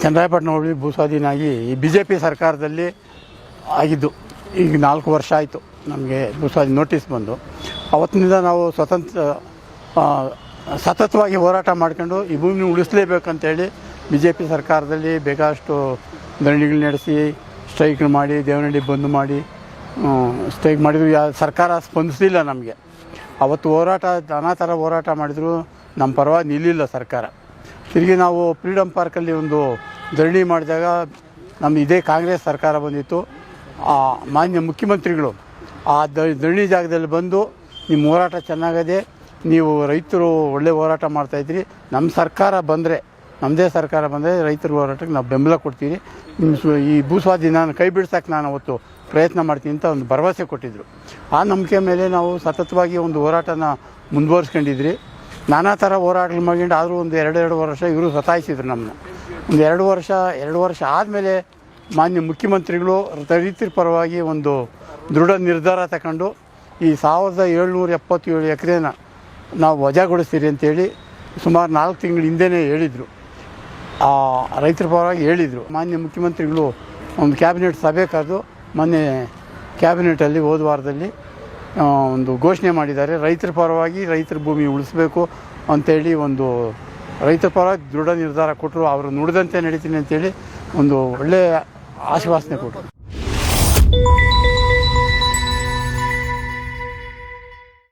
ಚನ್ನರಾಯಪಟ್ಟಣ ಹೋಬಳಿ ಭೂಸ್ವಾಧೀನ ಆಗಿ ಈ BJP ಸರ್ಕಾರದಲ್ಲಿ ಆಗಿದ್ದು. ಈಗ 4 ವರ್ಷ ಆಯಿತು ನಮಗೆ ಭೂಸ್ವಾಧೀನ ನೋಟಿಸ್ ಬಂದು. ಅವತ್ತಿನಿಂದ ನಾವು ಸತತವಾಗಿ ಹೋರಾಟ ಮಾಡ್ಕೊಂಡು ಈ ಭೂಮಿ ಉಳಿಸಲೇಬೇಕಂತೇಳಿ BJP ಸರ್ಕಾರದಲ್ಲಿ ಬೇಕಾದಷ್ಟು ಧರಣಿಗಳು ನಡೆಸಿ ಸ್ಟ್ರೈಕ್ ಮಾಡಿ ದೇವನಹಳ್ಳಿ ಬಂದ್ ಮಾಡಿ ಸ್ಟ್ರೈಕ್ ಮಾಡಿದ್ರು. ಸರ್ಕಾರ ಸ್ಪಂದಿಸಲಿಲ್ಲ ನಮಗೆ. ಅವತ್ತು ಹೋರಾಟ ನಾನಾ ಥರ ಹೋರಾಟ ಮಾಡಿದ್ರು, ನಮ್ಮ ಪರವಾಗಿ ನಿಲ್ಲಿಲ್ಲ ಸರ್ಕಾರ. ತಿರುಗಿ ನಾವು ಫ್ರೀಡಮ್ ಪಾರ್ಕಲ್ಲಿ ಒಂದು ಧರಣಿ ಮಾಡಿದಾಗ ಇದೇ ಕಾಂಗ್ರೆಸ್ ಸರ್ಕಾರ ಬಂದಿತ್ತು. ಮಾನ್ಯ ಮುಖ್ಯಮಂತ್ರಿಗಳು ಆ ಧರಣಿ ಜಾಗದಲ್ಲಿ ಬಂದು ನಿಮ್ಮ ಹೋರಾಟ ಚೆನ್ನಾಗದೆ, ನೀವು ರೈತರು ಒಳ್ಳೆ ಹೋರಾಟ ಮಾಡ್ತಾಯಿದ್ರಿ, ನಮ್ಮ ಸರ್ಕಾರ ಬಂದರೆ ನಮ್ಮದೇ ಸರ್ಕಾರ ಬಂದರೆ ರೈತರ ಹೋರಾಟಕ್ಕೆ ನಾವು ಬೆಂಬಲ ಕೊಡ್ತೀವಿ, ಈ ಭೂಸ್ವಾಧೀನ ಕೈ ಬಿಡ್ಸೋಕ್ಕೆ ನಾನು ಅವತ್ತು ಪ್ರಯತ್ನ ಮಾಡ್ತೀನಿ ಅಂತ ಒಂದು ಭರವಸೆ ಕೊಟ್ಟಿದ್ದರು. ಆ ನಂಬಿಕೆ ಮೇಲೆ ನಾವು ಸತತವಾಗಿ ಒಂದು ಹೋರಾಟನ ಮುಂದುವರಿಸ್ಕೊಂಡಿದ್ರಿ. ನಾನಾ ಥರ ಹೋರಾಟಗಳು ಮಾಡ್ಕೊಂಡು ಆದರೂ ಒಂದು 2 ವರ್ಷ ಇವರು ಸತಾಯಿಸಿದ್ರು ನಮ್ಮನ್ನ. ಒಂದು 2 ವರ್ಷ ಆದಮೇಲೆ ಮಾನ್ಯ ಮುಖ್ಯಮಂತ್ರಿಗಳು ರೈತರ ಪರವಾಗಿ ಒಂದು ದೃಢ ನಿರ್ಧಾರ ತಗೊಂಡು ಈ 1777 ಎಕರೆನ ನಾವು ವಜಾಗೊಳಿಸ್ತೀರಿ ಅಂತೇಳಿ ಸುಮಾರು 4 ತಿಂಗಳ ಹಿಂದೆಯೇ ಹೇಳಿದರು. ರೈತರ ಪರವಾಗಿ ಹೇಳಿದರು. ಮಾನ್ಯ ಮುಖ್ಯಮಂತ್ರಿಗಳು ಒಂದು ಕ್ಯಾಬಿನೆಟ್ ಸಭೆ ಕರೆದು ಮೊನ್ನೆ ಕ್ಯಾಬಿನೆಟಲ್ಲಿ ಹೋದ ವಾರದಲ್ಲಿ ಒಂದು ಘೋಷಣೆ ಮಾಡಿದ್ದಾರೆ. ರೈತರ ಪರವಾಗಿ ರೈತರ ಭೂಮಿ ಉಳಿಸ್ಬೇಕು ಅಂಥೇಳಿ ಒಂದು ರೈತರ ಪರವಾಗಿ ದೃಢ ನಿರ್ಧಾರ ಕೊಟ್ಟರು. ಅವರು ನುಡಿದಂತೆ ನಡೀತೀನಿ ಅಂತೇಳಿ ಒಂದು ಒಳ್ಳೆಯ ಆಶ್ವಾಸನೆ ಕೊಟ್ಟರು.